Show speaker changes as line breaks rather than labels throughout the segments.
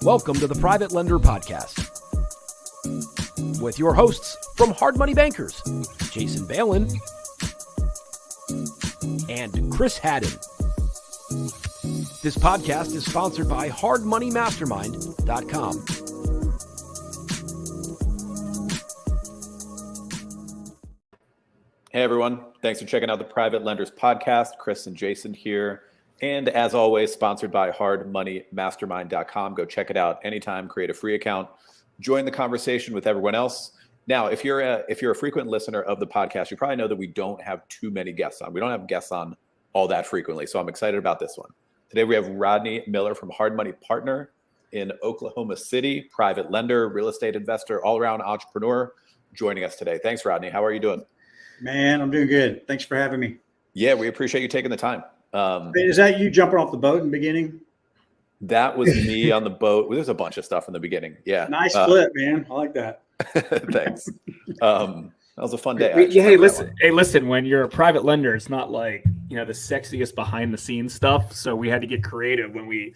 Welcome to the Private Lender Podcast with your hosts from Hard Money Bankers, Jason Balin and Chris Haddon. This podcast is sponsored by hardmoneymastermind.com.
Hey everyone, thanks for checking out the Private Lenders Podcast. Chris and Jason here. And as always, sponsored by hardmoneymastermind.com. Go check it out anytime, create a free account, join the conversation with everyone else. Now, if you're a frequent listener of the podcast, you probably know that we don't have too many guests on. We don't have guests on all that frequently, so I'm excited about this one. Today we have Rodney Miller from Hard Money Partner in Oklahoma City, private lender, real estate investor, all-around entrepreneur, joining us today. Thanks, Rodney. How are you doing?
Man, I'm doing good. Thanks for having me.
Yeah, we appreciate you taking the time.
Is that you jumping off the boat in the beginning?
That was me on the boat. There's a bunch of stuff in the beginning. Yeah.
Nice flip, man. I like that.
Thanks. That was a fun day.
Hey, listen, when you're a private lender, it's not like, the sexiest behind the scenes stuff. So we had to get creative when we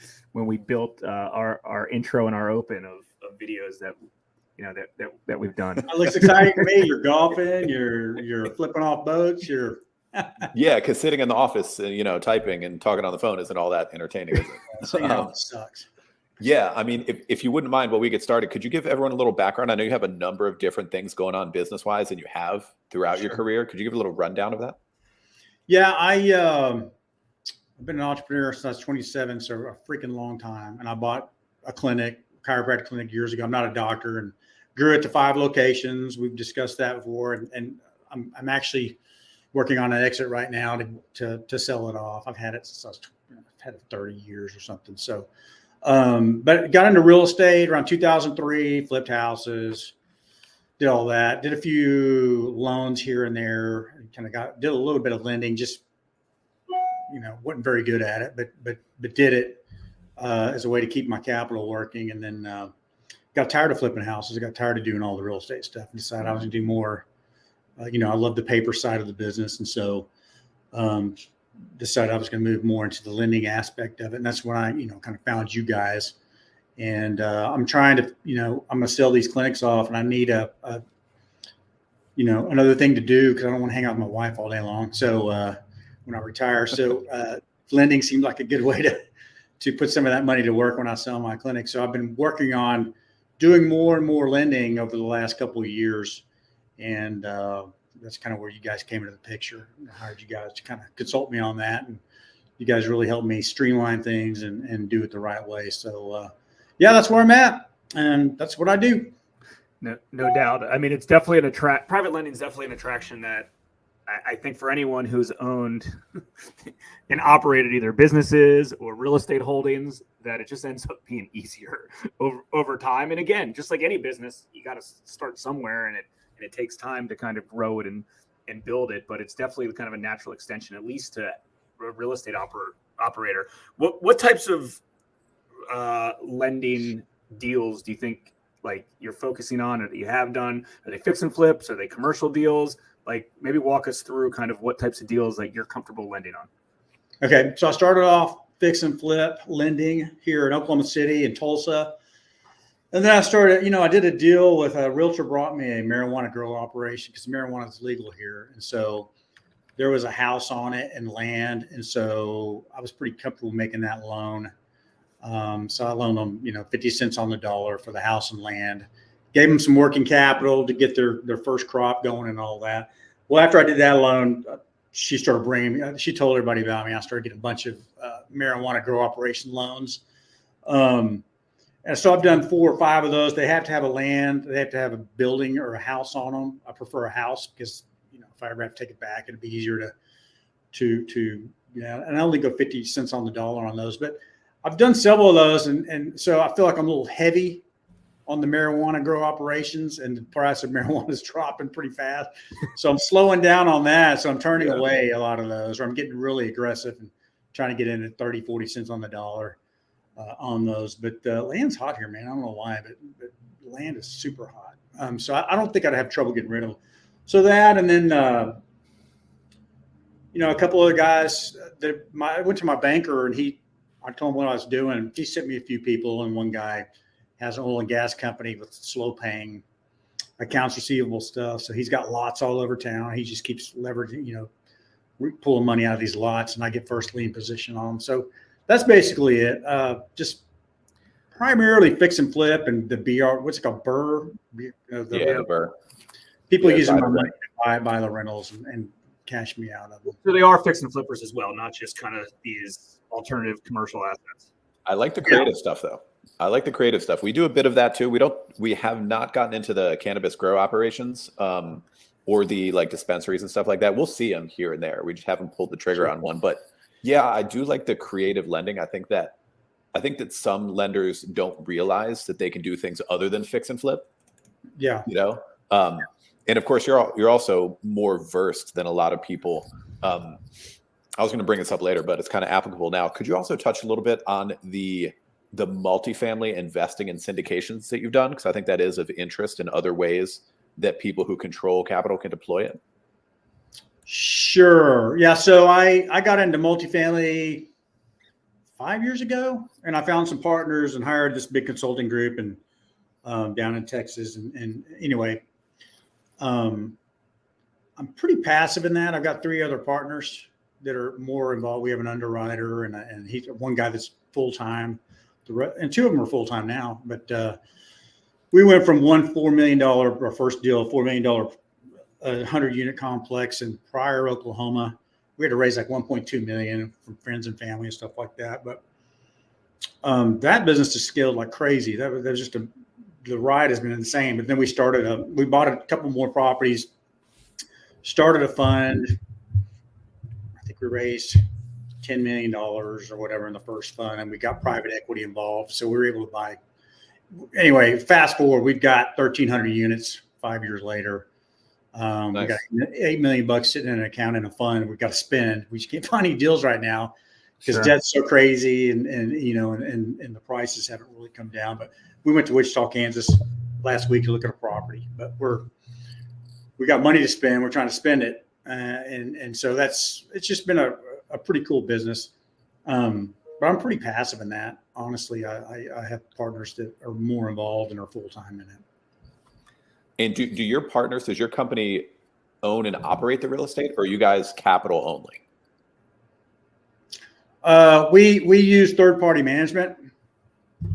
built our intro and our open of videos that we've done.
It looks exciting to me. You're golfing, you're flipping off boats,
Yeah, because sitting in the office, typing and talking on the phone isn't all that entertaining, is it?
It sucks.
Yeah, I mean, if you wouldn't mind, while we get started, could you give everyone a little background? I know you have a number of different things going on business-wise, and you have throughout your career. Could you give a little rundown of that?
Yeah, I've been an entrepreneur since I was 27, so a freaking long time. And I bought a chiropractic clinic years ago. I'm not a doctor, and grew it to 5 locations. We've discussed that before, and I'm actually working on an exit right now to sell it off. I've had it since I've had it 30 years or something. So, but got into real estate around 2003, flipped houses, did all that, did a few loans here and there, and did a little bit of lending, just, wasn't very good at it, but did it as a way to keep my capital working. And then got tired of flipping houses. I got tired of doing all the real estate stuff and decided I was going to do more. I love the paper side of the business. And so decided I was going to move more into the lending aspect of it. And that's when I, kind of found you guys. And I'm trying to, I'm going to sell these clinics off, and I need another thing to do because I don't want to hang out with my wife all day long. So when I retire, lending seemed like a good way to put some of that money to work when I sell my clinic. So I've been working on doing more and more lending over the last couple of years. And that's kind of where you guys came into the picture. I hired you guys to kind of consult me on that. And you guys really helped me streamline things and do it the right way. So, that's where I'm at. And that's what I do.
No doubt. I mean, it's definitely private lending is definitely an attraction that I think for anyone who's owned and operated either businesses or real estate holdings, that it just ends up being easier over time. And again, just like any business, you got to start somewhere, and it takes time to kind of grow it and build it. But it's definitely kind of a natural extension, at least to a real estate operator. What types of lending deals do you think you're focusing on, or that you have done? Are they fix and flips? Are they commercial deals? Maybe walk us through kind of what types of deals you're comfortable lending on.
Okay. So I started off fix and flip lending here in Oklahoma City and Tulsa. And then I started, I did a deal with a realtor, brought me a marijuana grow operation because marijuana is legal here. And so there was a house on it and land. And so I was pretty comfortable making that loan. So I loaned them, 50 cents on the dollar for the house and land, gave them some working capital to get their first crop going and all that. Well, after I did that loan, she started bringing me, she told everybody about me. I started getting a bunch of marijuana grow operation loans. And so I've done 4 or 5 of those. They have to have a land. They have to have a building or a house on them. I prefer a house because, if I ever have to take it back, it'd be easier to and I only go 50 cents on the dollar on those. But I've done several of those. And so I feel like I'm a little heavy on the marijuana grow operations, and the price of marijuana is dropping pretty fast. So I'm slowing down on that. So I'm turning away a lot of those, or I'm getting really aggressive and trying to get in at 30, 40 cents on the dollar on those. But land's hot here, man. I don't know why, but land is super hot. So I don't think I'd have trouble getting rid of them. So that, and then, a couple other guys I went to my banker, and I told him what I was doing. He sent me a few people, and one guy has an oil and gas company with slow paying accounts receivable stuff. So he's got lots all over town. He just keeps leveraging, pulling money out of these lots, and I get first lien position on them. So that's basically it. Just primarily fix and flip and the BR, what's it called? BRRRR.
The BRRRR.
People using my money to buy the rentals and cash me out of them.
So they are fix and flippers as well, not just kind of these alternative commercial assets.
I like the creative stuff though. I like the creative stuff. We do a bit of that too. We have not gotten into the cannabis grow operations or the like dispensaries and stuff like that. We'll see them here and there. We just haven't pulled the trigger on one. But yeah, I do like the creative lending. I think that some lenders don't realize that they can do things other than fix and flip.
Yeah.
And of course you're also more versed than a lot of people. I was going to bring this up later, but it's kind of applicable now. Could you also touch a little bit on the multifamily investing and syndications that you've done? Because I think that is of interest in other ways that people who control capital can deploy it.
Sure. Yeah. So I got into multifamily 5 years ago, and I found some partners and hired this big consulting group and down in Texas. And anyway, I'm pretty passive in that. I've got 3 other partners that are more involved. We have an underwriter and he's one guy that's full-time, and 2 of them are full-time now. But we went from $4 million, our first deal, $4 million, 100-unit complex in Pryor, Oklahoma. We had to raise like $1.2 million from friends and family and stuff like that. But that business has scaled like crazy. That was just the ride has been insane. But then we bought a couple more properties, started a fund. I think we raised $10 million or whatever in the first fund, and we got private equity involved. So we were able to buy. Anyway, fast forward, we've got 1,300 units 5 years later. Nice. We got $8 million sitting in an account in a fund. We've got to spend. We just can't find any deals right now because debt's so crazy, and the prices haven't really come down. But we went to Wichita, Kansas last week to look at a property. But we got money to spend. We're trying to spend it, and so it's just been a pretty cool business. But I'm pretty passive in that. Honestly, I have partners that are more involved and are full time in it.
And do your partners, does your company own and operate the real estate, or are you guys capital only?
We use third-party management,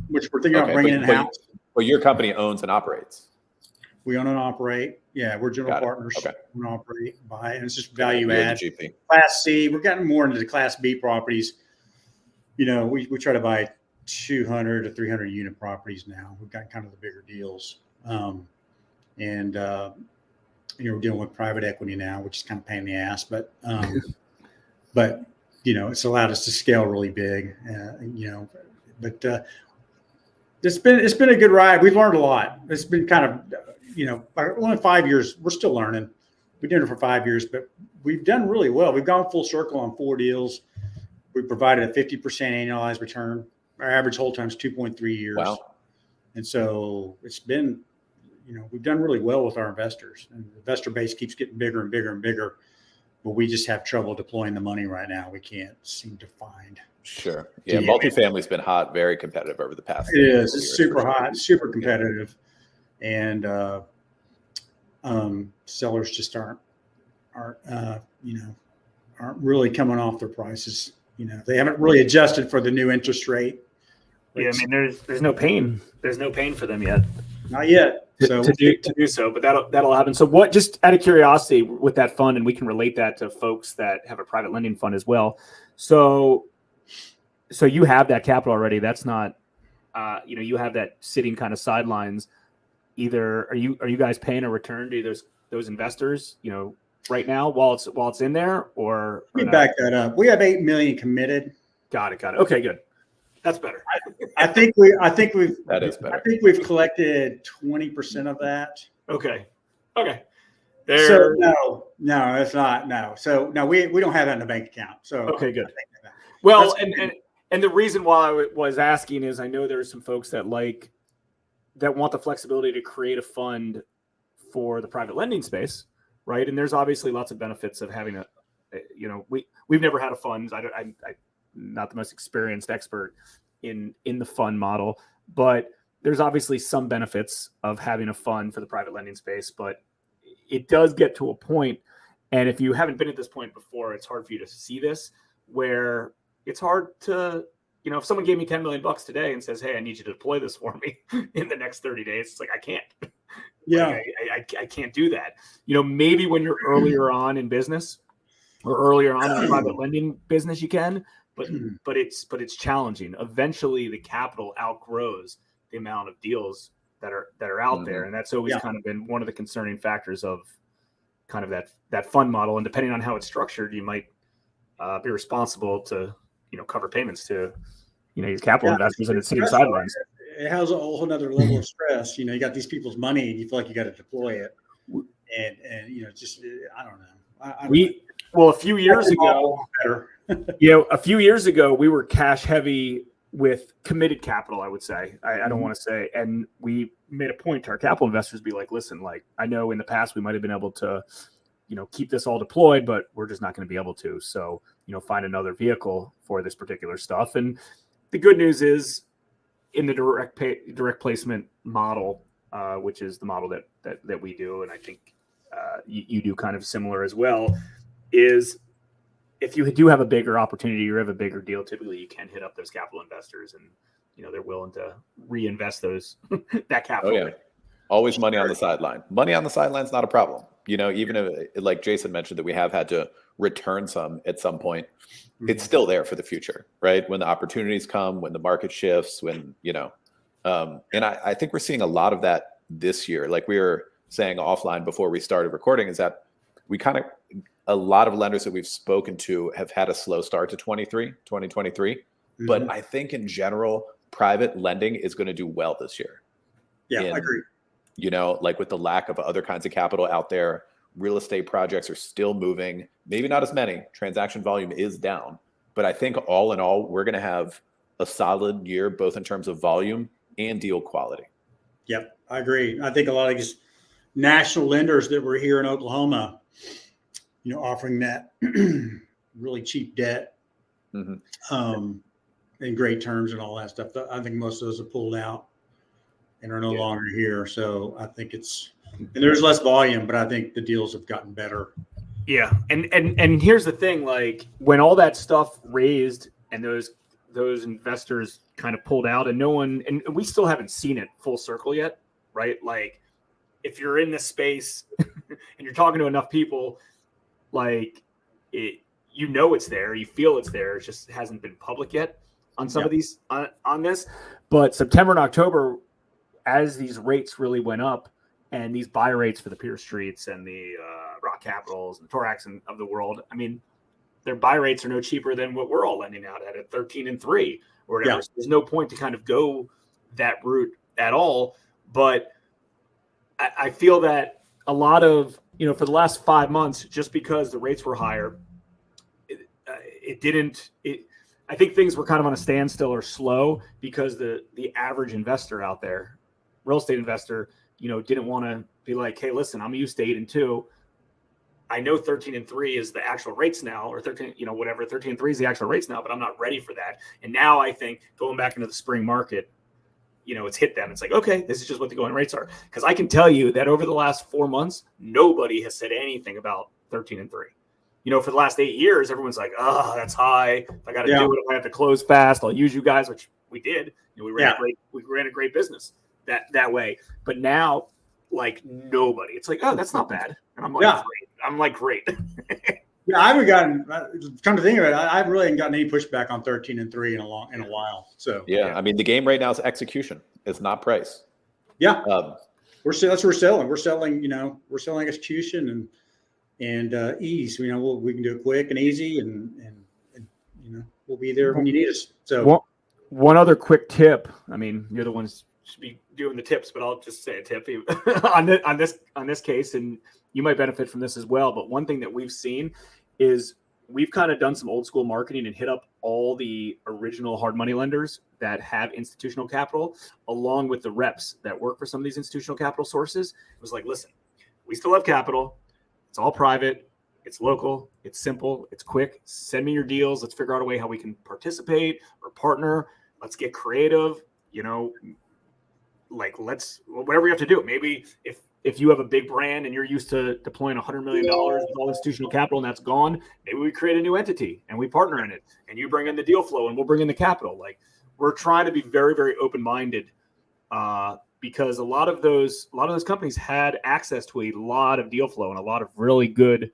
which we're thinking about bringing in-house.
But your company owns and operates.
We own and operate. Yeah, we're general partners.
Okay.
We operate, buy, and it's just value add.
GP.
Class C. We're getting more into the Class B properties. We try to buy 200 to 300 unit properties now. We've got kind of the bigger deals. We're dealing with private equity now, which is kind of a pain in the ass, but it's allowed us to scale really big, but it's been a good ride. We've learned a lot. It's been kind of, only 5 years, we're still learning. We've been doing it for 5 years, but we've done really well. We've gone full circle on 4 deals. We provided a 50% annualized return. Our average hold time is 2.3 years.
Wow.
And so it's been, we've done really well with our investors, and the investor base keeps getting bigger and bigger and bigger, but we just have trouble deploying the money right now. We can't seem to find.
Sure. Yeah. Multifamily's been hot, very competitive over the past.
It is. It's super hot, super competitive. And, sellers just aren't really coming off their prices. They haven't really adjusted for the new interest rate.
Yeah. I mean, there's no pain. There's no pain for them yet.
Not yet.
To do so, but that'll happen. So what, just out of curiosity with that fund, and we can relate that to folks that have a private lending fund as well. So you have that capital already. That's not, you have that sitting kind of sidelines. Either are you guys paying a return to those investors, right now while it's in there, or
let me back that up. We have $8 million committed.
Got it. Okay, good. That's better.
I think we've
that is better.
I think we've collected 20% of that.
Okay.
So no, it's not. No. So no, we don't have that in the bank account. So
okay, good. Well, and the reason why I was asking is I know there's some folks that want the flexibility to create a fund for the private lending space, right? And there's obviously lots of benefits of having we've never had a fund. not the most experienced expert in the fund model, but there's obviously some benefits of having a fund for the private lending space, but it does get to a point. And if you haven't been at this point before, it's hard for you to see this, where it's hard to, if someone gave me $10 million today and says, hey, I need you to deploy this for me in the next 30 days, it's like, I can't.
Yeah.
I can't do that. Maybe when you're earlier on in business or earlier on in the private lending business, you can, but it's challenging. Eventually the capital outgrows the amount of deals that are out there. And that's always kind of been one of the concerning factors of kind of that fund model. And depending on how it's structured, you might be responsible to, cover payments to, your capital investors and it's sitting sidelines.
It has a whole nother level of stress. You got these people's money and you feel like you got to deploy it. And just, I don't know.
A few years ago, a few years ago, we were cash heavy with committed capital, I would say. I don't want to say. And we made a point to our capital investors be like, listen, like, I know in the past we might have been able to, keep this all deployed, but we're just not going to be able to. So, find another vehicle for this particular stuff. And the good news is in the direct placement model, which is the model that we do, and I think you do kind of similar as well, is if you do have a bigger opportunity or have a bigger deal, typically you can hit up those capital investors and, they're willing to reinvest that capital.
Oh, yeah. Always money on the sideline. Money on the sideline is not a problem. Even if, like Jason mentioned, that we have had to return some at some point, it's still there for the future, right? When the opportunities come, when the market shifts, when, and I think we're seeing a lot of that this year. Like we were saying offline before we started recording, is that a lot of lenders that we've spoken to have had a slow start to 2023. Mm-hmm. But I think in general, private lending is going to do well this year.
Yeah, I agree.
Like with the lack of other kinds of capital out there, real estate projects are still moving, maybe not as many. Transaction volume is down, but I think all in all, we're going to have a solid year, both in terms of volume and deal quality.
Yep, I agree. I think a lot of these national lenders that were here in Oklahoma, offering that really cheap debt, and great terms and all that stuff. I think most of those have pulled out and are no longer here. So I think and there's less volume, but I think the deals have gotten better.
Yeah. And here's the thing, like when all that stuff raised and those investors kind of pulled out and we still haven't seen it full circle yet, right? Like if you're in this space and you're talking to enough people, like it's there, you feel it's there. It just hasn't been public yet on some of these on this, but September and October, as these rates really went up and these buy rates for the Pier Streets and the Rock Capitals and Torax of the world, I mean, their buy rates are no cheaper than what we're all lending out at 13 and 3 or whatever. Yeah. So there's no point to kind of go that route at all. But I feel that a lot of, for the last 5 months, just because the rates were higher, I think things were kind of on a standstill or slow because the average investor out there, real estate investor, didn't want to be like, hey, listen, I'm used to 8 and 2. I know 13 and 3 is the actual rates now, or 13, 13 and 3 is the actual rates now, but I'm not ready for that. And now I think going back into the spring market, it's hit them. It's like, okay, this is just what the going rates are. Because I can tell you that over the last 4 months, nobody has said anything about 13 and 3. For the last 8 years, everyone's like, oh, that's high. If I got to do it, if I have to close fast, I'll use you guys, which we did. We ran a great business that way. But now, like nobody, it's like, oh, that's not bad. And I'm like, great. I'm like, great.
Yeah, I haven't gotten. Come to think of it, I really haven't gotten any pushback on 13 and 3 in a while. So
I mean, the game right now is execution. It's not price.
Yeah, that's what we're selling. We're selling. We're selling execution and ease. We can do it quick and easy, and we'll be there when you need us. So
one other quick tip. I mean, you're the ones should be doing the tips, but I'll just say a tip on this case, and you might benefit from this as well. But one thing that we've seen is we've kind of done some old school marketing and hit up all the original hard money lenders that have institutional capital, along with the reps that work for some of these institutional capital sources. It was like, listen, we still have capital. It's all private. It's local, it's simple, it's quick. Send me your deals. Let's figure out a way how we can participate or partner. Let's get creative, let's whatever you have to do. Maybe if you have a big brand and you're used to deploying $100 million with all institutional capital and that's gone, maybe we create a new entity and we partner in it and you bring in the deal flow and we'll bring in the capital. Like, we're trying to be very, very open-minded because a lot of those companies had access to a lot of deal flow and a lot of really good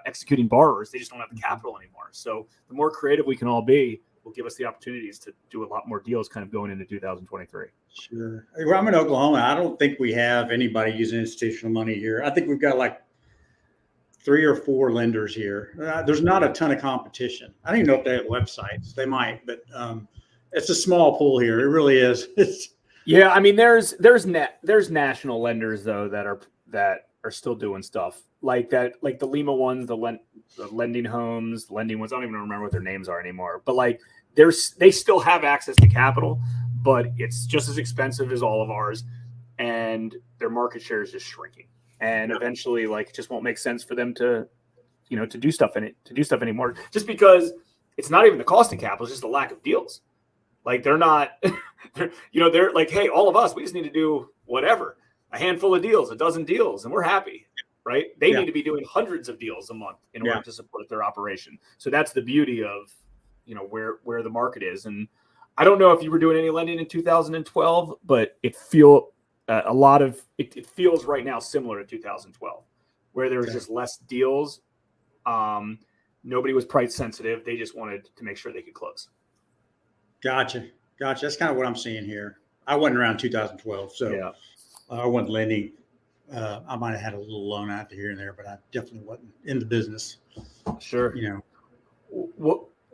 executing borrowers. They just don't have the capital anymore. So the more creative we can all be will give us the opportunities to do a lot more deals kind of going into 2023.
Sure. Well, I'm in Oklahoma. I don't think we have anybody using institutional money here. I think we've got like 3 or 4 lenders here. There's not a ton of competition. I don't even know if they have websites. They might, but it's a small pool here. It really is.
Yeah, I mean, there's national lenders though that are still doing stuff like that, like the Lima ones, the lending homes, lending ones. I don't even remember what their names are anymore. But like, they still have access to capital, but it's just as expensive as all of ours, and their market share is just shrinking. And eventually, like, it just won't make sense for them to do stuff anymore. Just because it's not even the cost of capital; it's just the lack of deals. Like, they're not, they're like, hey, all of us, we just need to do whatever, a handful of deals, a dozen deals, and we're happy, right? They need to be doing hundreds of deals a month in order to support their operation. So that's the beauty of, where the market is. And I don't know if you were doing any lending in 2012, but it feels right now similar to 2012, where there was just less deals. Nobody was price sensitive. They just wanted to make sure they could close.
Gotcha. That's kind of what I'm seeing here. I wasn't around 2012, so I wasn't lending. I might have had a little loan out here and there, but I definitely wasn't in the business.
Sure.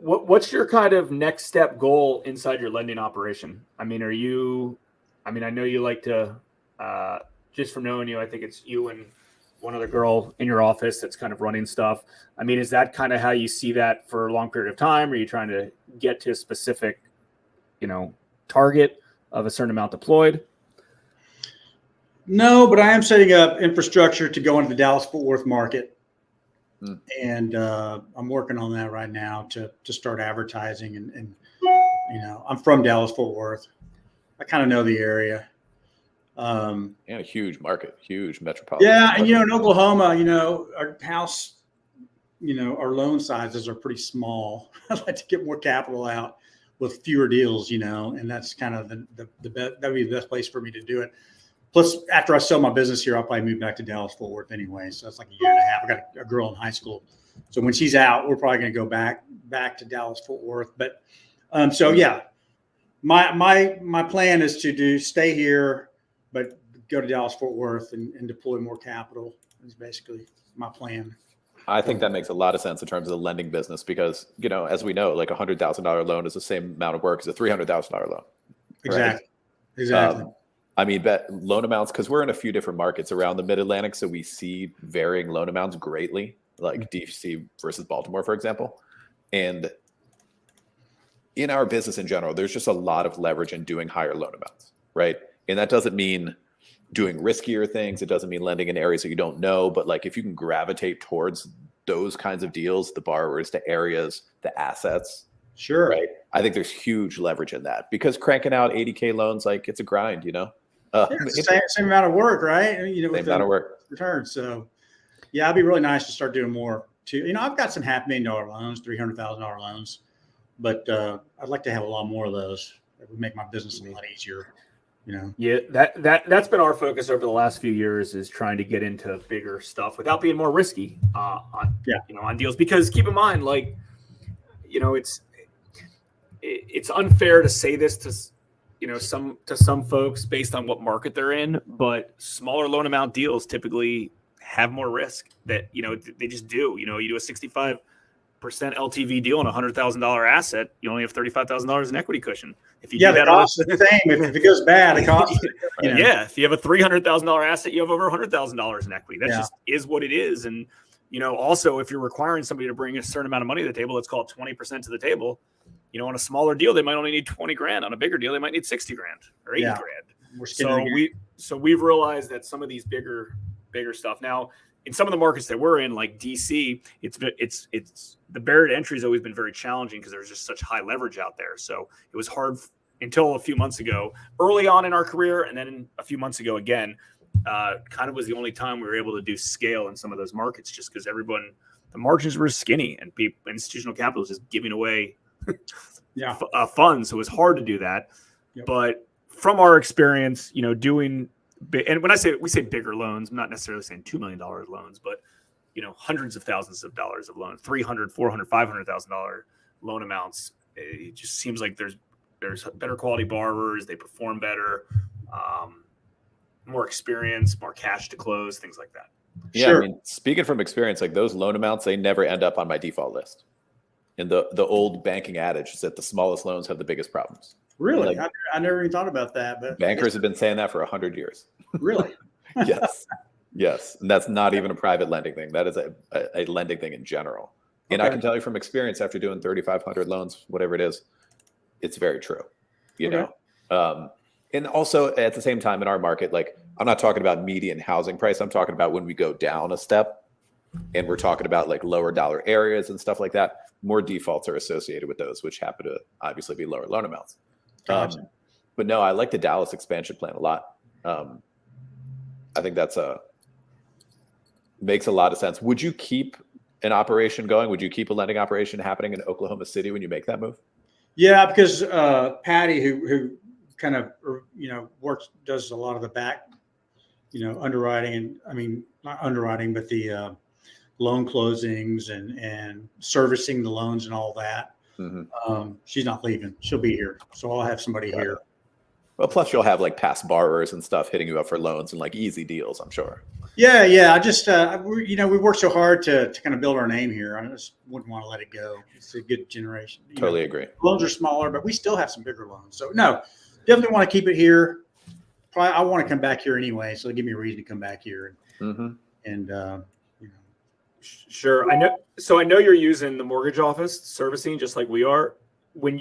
What's your kind of next step goal inside your lending operation? I mean, I know you like to, just from knowing you, I think it's you and one other girl in your office that's kind of running stuff. I mean, is that kind of how you see that for a long period of time? Are you trying to get to a specific, target of a certain amount deployed?
No, but I am setting up infrastructure to go into the Dallas-Fort Worth market. And I'm working on that right now to start advertising. And I'm from Dallas-Fort Worth. I kind of know the area.
And a huge market, huge metropolitan.
Yeah.
market.
And, in Oklahoma, our house, our loan sizes are pretty small. I'd like to get more capital out with fewer deals, and that's kind of the best, that'd be the best place for me to do it. Plus, after I sell my business here, I'll probably move back to Dallas-Fort Worth anyway. So that's like a year and a half. I got a girl in high school. So when she's out, we're probably going to go back to Dallas-Fort Worth. But my plan is to stay here, but go to Dallas-Fort Worth and deploy more capital is basically my plan.
I think that makes a lot of sense in terms of the lending business because, as we know, like $100,000 loan is the same amount of work as a $300,000 loan.
Exactly. Exactly.
Bet loan amounts, because we're in a few different markets around the Mid-Atlantic, so we see varying loan amounts greatly, like DC versus Baltimore, for example. And in our business in general, there's just a lot of leverage in doing higher loan amounts, right? And that doesn't mean doing riskier things. It doesn't mean lending in areas that you don't know. But like if you can gravitate towards those kinds of deals, the borrowers, the areas, the assets,
sure,
right? I think there's huge leverage in that because cranking out 80K loans, like it's a grind,
it's the same amount of work, right?
Same amount of work.
Return. So, it'd be really nice to start doing more too. I've got some $500,000 loans, $300,000 loans, but I'd like to have a lot more of those. That would make my business a lot easier.
Yeah, that's been our focus over the last few years is trying to get into bigger stuff without being more risky on deals. Because keep in mind, like, it's unfair to say this to some folks based on what market they're in, but smaller loan amount deals typically have more risk that, they just do. You do a 65% LTV deal on a $100,000 asset, you only have $35,000 in equity cushion. If you do that,
the cost is the same. If it goes bad, it costs.
Yeah, if you have a $300,000 asset, you have over $100,000 in equity. That just is what it is. And also, if you're requiring somebody to bring a certain amount of money to the table, let's call it 20% to the table. On a smaller deal, they might only need 20 grand. On a bigger deal, they might need 60 grand or 80 grand. So we've realized that some of these bigger stuff now, in some of the markets that we're in, like DC, it's the barrier to entry has always been very challenging because there's just such high leverage out there. So it was hard until a few months ago, early on in our career, and then a few months ago again, kind of was the only time we were able to do scale in some of those markets, just because the margins were skinny and institutional capital was just giving away funds. So it was hard to do that. Yep. But from our experience, doing, and when we say bigger loans, I'm not necessarily saying $2 million loans, but hundreds of thousands of dollars of loans, $300,000, $400,000, $500,000 loan amounts. It just seems like there's better quality borrowers. They perform better, more experience, more cash to close, things like that.
Yeah,
sure.
I mean, speaking from experience, like those loan amounts, they never end up on my default list. And the old banking adage is that the smallest loans have the biggest problems.
Really?
Like,
I never even thought about that. But
bankers have been saying that for 100 years.
Really?
Yes. And that's not even a private lending thing. That is a lending thing in general. And I can tell you from experience, after doing 3,500 loans, whatever it is, it's very true, you know? And also at the same time in our market, like I'm not talking about median housing price. I'm talking about when we go down a step and we're talking about like lower dollar areas and stuff like that, more defaults are associated with those, which happen to obviously be lower loan amounts.
Gotcha.
But no, I like the Dallas expansion plan a lot. I think makes a lot of sense. Would you keep an operation going? Would you keep a lending operation happening in Oklahoma City when you make that move?
Yeah, because Patty, who kind of does a lot of the back, underwriting, and I mean not underwriting, but the loan closings and servicing the loans and all that. Mm-hmm. She's not leaving; she'll be here, so I'll have somebody here.
Well, plus you'll have like past borrowers and stuff hitting you up for loans and like easy deals, I'm sure.
Yeah. I just, we worked so hard to kind of build our name here. I just wouldn't want to let it go. It's a good generation.
Totally agree.
Loans are smaller, but we still have some bigger loans. So no, definitely want to keep it here. Probably I want to come back here anyway, so give me a reason to come back here.
Sure. I know you're using the mortgage office servicing just like we are. And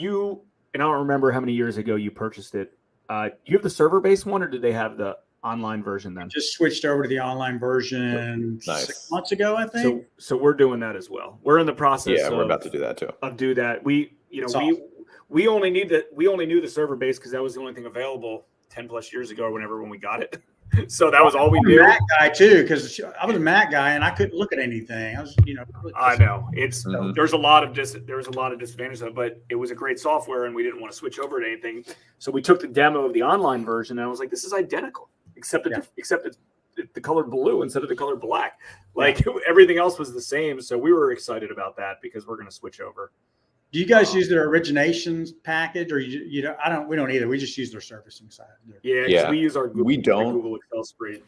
I don't remember how many years ago you purchased it. You have the server-based one, or did they have the online version then?
Just switched over to the online version 6 months ago, I think.
So we're doing that as well. We're in the process.
Yeah, we're about to do that too.
Do that. We only knew the server base because that was the only thing available 10 plus years ago or when we got it. So that was all we knew.
Mac guy too, because I was a Mac guy and I couldn't look at anything. I was,
I know it's there's a lot of disadvantages of it, but it was a great software and we didn't want to switch over to anything. So we took the demo of the online version and I was like, this is identical, except it's the color blue instead of the color black. Like everything else was the same. So we were excited about that because we're going to switch over.
Do you guys use their originations package, or we don't either. We just use their servicing side.
Yeah. We use our Google Excel spreadsheet.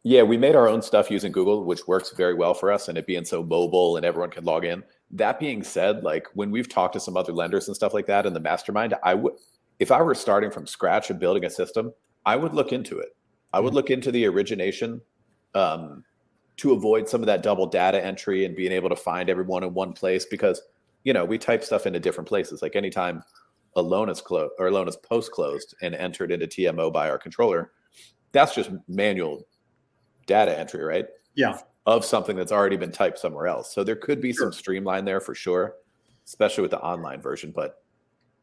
Yeah, we made our own stuff using Google, which works very well for us, and it being so mobile and everyone can log in. That being said, like when we've talked to some other lenders and stuff like that in the mastermind, if I were starting from scratch and building a system, I would look into it. I would look into the origination to avoid some of that double data entry and being able to find everyone in one place, because we type stuff into different places. Like anytime a loan is closed or a loan is post-closed and entered into TMO by our controller, that's just manual data entry, right?
Yeah.
Of something that's already been typed somewhere else. So there could be some streamline there for sure, especially with the online version. But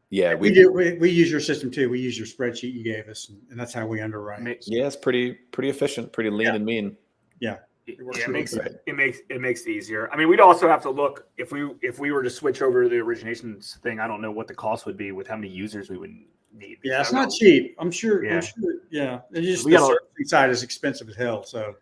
yeah, we
use your system too. We use your spreadsheet you gave us, and that's how we underwrite.
Yeah, it's pretty efficient, pretty lean and mean.
Yeah.
It makes it easier. I mean, we'd also have to look if we were to switch over to the originations thing. I don't know what the cost would be with how many users we would need.
Yeah, it's not cheap. I'm sure. Yeah. It's just the servicing side is expensive as hell. So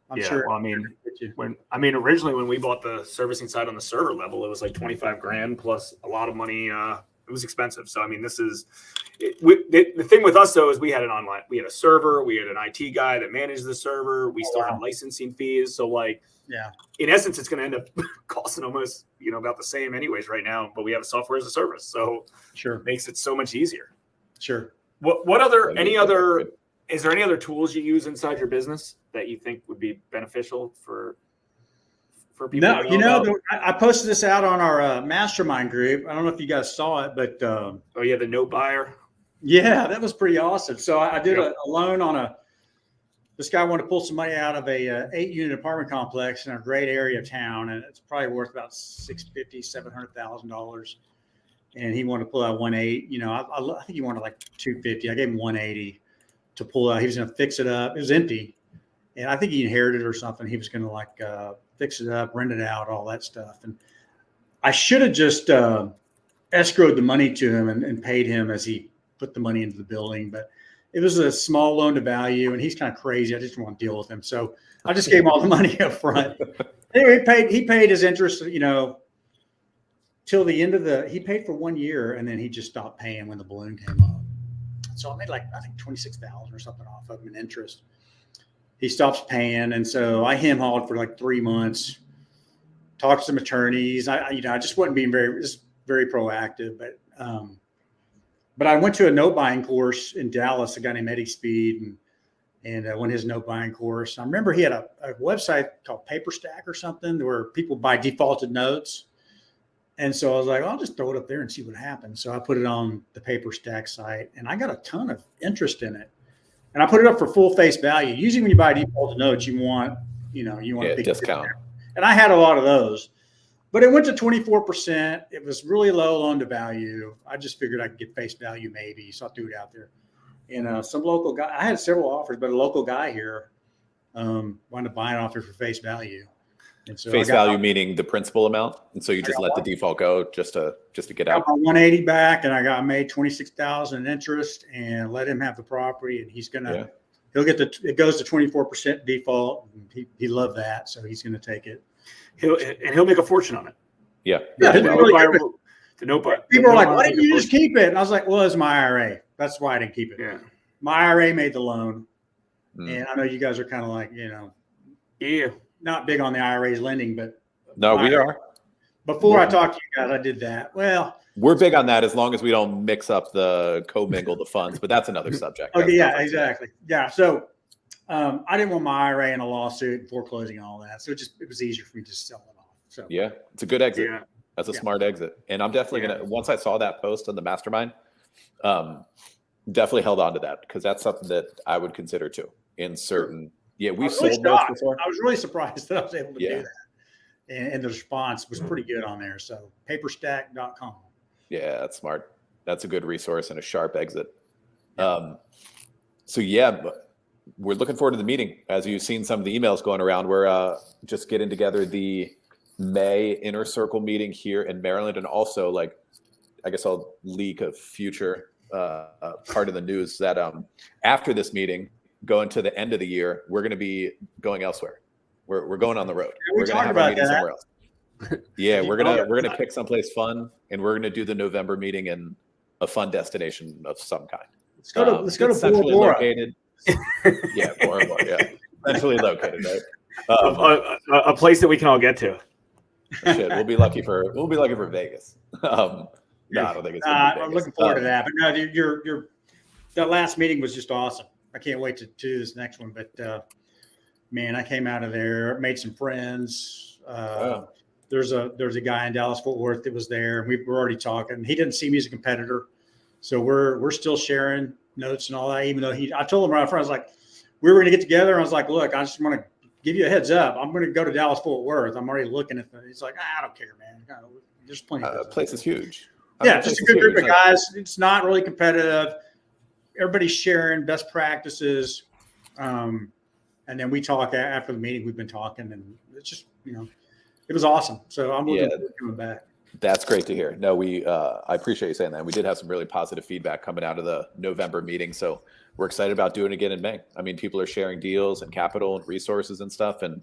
I'm sure.
Well, originally when we bought the servicing side on the server level, it was like $25,000 plus a lot of money. It was expensive. So I mean, the thing with us though is we had a server, we had an IT guy that managed the server. We still have licensing fees. So in essence, it's going to end up costing almost about the same anyways right now. But we have a software as a service, so it makes it so much easier.
Sure.
Is there any other tools you use inside your business that you think would be beneficial for people?
No, I posted this out on our mastermind group. I don't know if you guys saw it, but
the note buyer.
Yeah, that was pretty awesome. So I did a loan on this guy wanted to pull some money out of a 8-unit apartment complex in a great area of town, and it's probably worth about $700,000. And he wanted to pull out 180. You know, I think he wanted like 250. I gave him 180 to pull out. He was going to fix it up. It was empty, and I think he inherited it or something. He was going to like fix it up, rent it out, all that stuff. And I should have just escrowed the money to him and paid him as he put the money into the building, but it was a small loan to value, and he's kind of crazy. I just didn't want to deal with him. So I just gave him all the money up front. Anyway, he paid his interest, you know, till the end of he paid for 1 year, and then he just stopped paying when the balloon came up. So I made like, I think 26,000 or something off of him in interest. He stops paying. And so I hem-hawed for like 3 months, talked to some attorneys. I just wasn't being very proactive, but I went to a note buying course in Dallas, a guy named Eddie Speed, and went his note buying course. I remember he had a website called PaperStack or something where people buy defaulted notes. And so I was like, I'll just throw it up there and see what happens. So I put it on the PaperStack site, and I got a ton of interest in it. And I put it up for full face value. Usually when you buy defaulted notes, you want a big
discount.
And I had a lot of those. But it went to 24%. It was really low loan to value. I just figured I could get face value maybe. So I threw it out there. And some local guy, I had several offers, but a local guy here wanted to buy an offer for face value. And so
face value meaning the principal amount. And so you just let the default go just to get out.
I got my 180 back, and I made 26,000 in interest and let him have the property. And he's he'll get it goes to 24% default. And he loved that. So he's going to take it.
He'll make a fortune on it.
Yeah.
People are like, why didn't you just keep it? And I was like, well, it's my IRA. That's why I didn't keep it.
Yeah.
My IRA made the loan. And I know you guys are kind of like, not big on the IRA's lending, but
no, we are.
Before I talked to you guys, I did that. Well,
we're big on that as long as we don't mix up the commingle the funds, but that's another subject.
Okay. Yeah, exactly. Yeah. So I didn't want my IRA in a lawsuit and foreclosing and all that. So it was easier for me to sell it off. So
yeah, it's a good exit.
Yeah.
That's a smart exit. And I'm definitely going to, once I saw that post on the mastermind, definitely held on to that because that's something that I would consider too in certain, we've sold notes before.
I was really surprised that I was able to do that. And the response was pretty good on there. So paperstack.com.
Yeah, that's smart. That's a good resource and a sharp exit. But we're looking forward to the meeting. As you've seen some of the emails going around, we're just getting together the May Inner Circle meeting here in Maryland. And also, I guess I'll leak a future part of the news that after this meeting, going to the end of the year, we're going to be going elsewhere. We're going on the road.
We're
going to have a meeting somewhere else. Yeah, we're gonna pick someplace fun, and we're gonna do the November meeting in a fun destination of some kind.
Let's go to
centrally
Bora Bora.
Located. Yeah, Bora Bora. Yeah, centrally located, right?
A place that we can all get to.
Shit, we'll be lucky for Vegas. No, I don't think it's.
I'm looking forward to that. But no, that last meeting was just awesome. I can't wait to do this next one. But man, I came out of there, made some friends. There's a guy in Dallas Fort Worth that was there, and we were already talking. He didn't see me as a competitor, so we're still sharing notes and all that. Even though I told him right up front, I was like, we were going to get together, and I was like, look, I just want to give you a heads up. I'm going to go to Dallas Fort Worth. I'm already looking at them. He's like, I don't care, man. There's plenty.
The place is huge.
Just a good group of guys. It's not really competitive. Everybody's sharing best practices, and then we talk after the meeting. We've been talking, and it's just it was awesome. So I'm looking forward to coming back.
That's great to hear. No, I appreciate you saying that. We did have some really positive feedback coming out of the November meeting. So we're excited about doing it again in May. I mean, people are sharing deals and capital and resources and stuff, and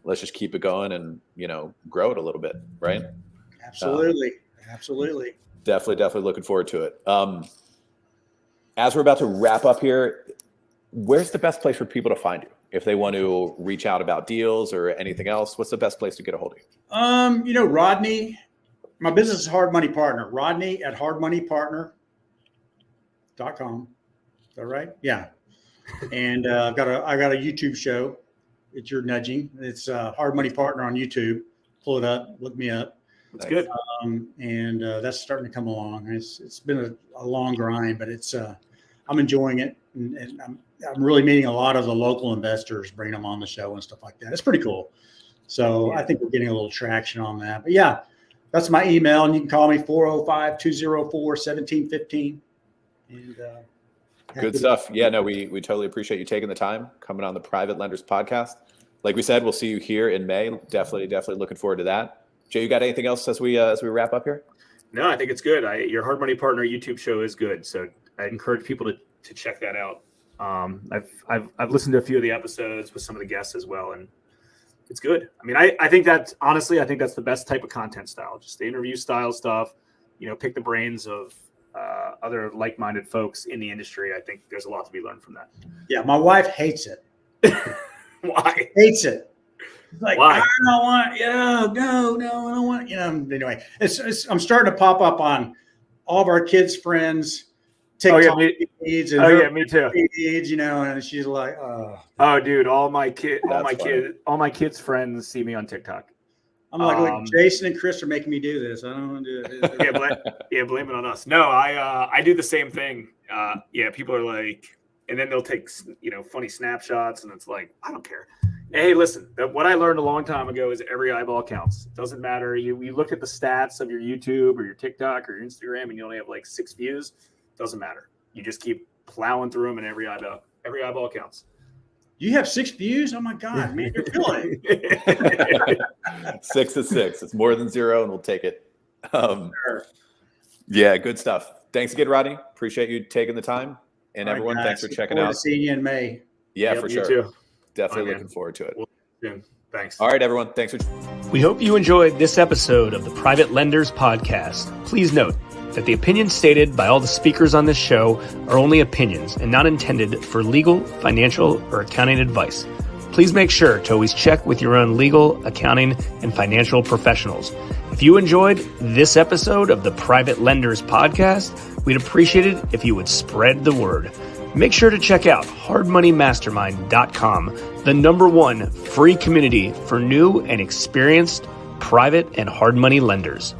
let's just keep it going and, grow it a little bit. Right.
Absolutely.
Definitely looking forward to it. As we're about to wrap up here, where's the best place for people to find you? If they want to reach out about deals or anything else, what's the best place to get a hold of you?
Rodney, my business is Hard Money Partner. Rodney at hardmoneypartner.com. Is that right? Yeah. And I got a YouTube show. It's your nudging. It's Hard Money Partner on YouTube. Pull it up. Look me up.
That's good.
And that's starting to come along. It's been a long grind, but I'm enjoying it. and I'm really meeting a lot of the local investors, bringing them on the show and stuff like that. It's pretty cool. So I think we're getting a little traction on that. But yeah, that's my email, and you can call me 405-204-1715. And
good stuff. Yeah, no, we totally appreciate you taking the time coming on the Private Lenders Podcast. Like we said, we'll see you here in May. Definitely looking forward to that. Jay, you got anything else as we wrap up here?
No, I think it's good. Your Hard Money Partner YouTube show is good, so I encourage people to check that out. I've listened to a few of the episodes with some of the guests as well, and it's good. I mean, I think that's honestly, I think that's the best type of content style, just the interview style stuff. Pick the brains of other like-minded folks in the industry. I think there's a lot to be learned from that.
Yeah, my wife hates it.
Why?
Hates it. Like,
why?
I don't want, no, I don't want, anyway, I'm starting to pop up on all of our kids' friends, TikTok feeds, and
me too.
Feeds, and she's like,
oh, dude, all my kids' friends see me on TikTok.
I'm like, look, Jason and Chris are making me do this. I don't want to do it.
Blame it on us. No, I do the same thing. People are like, and then they'll take funny snapshots, and it's like, I don't care. Hey, listen, what I learned a long time ago is every eyeball counts. It doesn't matter. You look at the stats of your YouTube or your TikTok or your Instagram, and you only have like 6 views. Doesn't matter. You just keep plowing through them, and every eyeball counts.
You have 6 views? Oh my God, man, you're killing it.
6 is 6. It's more than 0, and we'll take it.
Sure.
Yeah, good stuff. Thanks again, Rodney. Appreciate you taking the time. And
all
everyone,
right,
thanks for checking
out.
out.
Seeing you in May.
Yeah,
yep,
for
you
sure.
Too.
Definitely looking forward to it.
Thanks.
All right, everyone. Thanks for.
We hope you enjoyed this episode of the Private Lenders Podcast. Please note that the opinions stated by all the speakers on this show are only opinions and not intended for legal, financial, or accounting advice. Please make sure to always check with your own legal, accounting, and financial professionals. If you enjoyed this episode of the Private Lenders Podcast, we'd appreciate it if you would spread the word. Make sure to check out hardmoneymastermind.com, the #1 free community for new and experienced private and hard money lenders.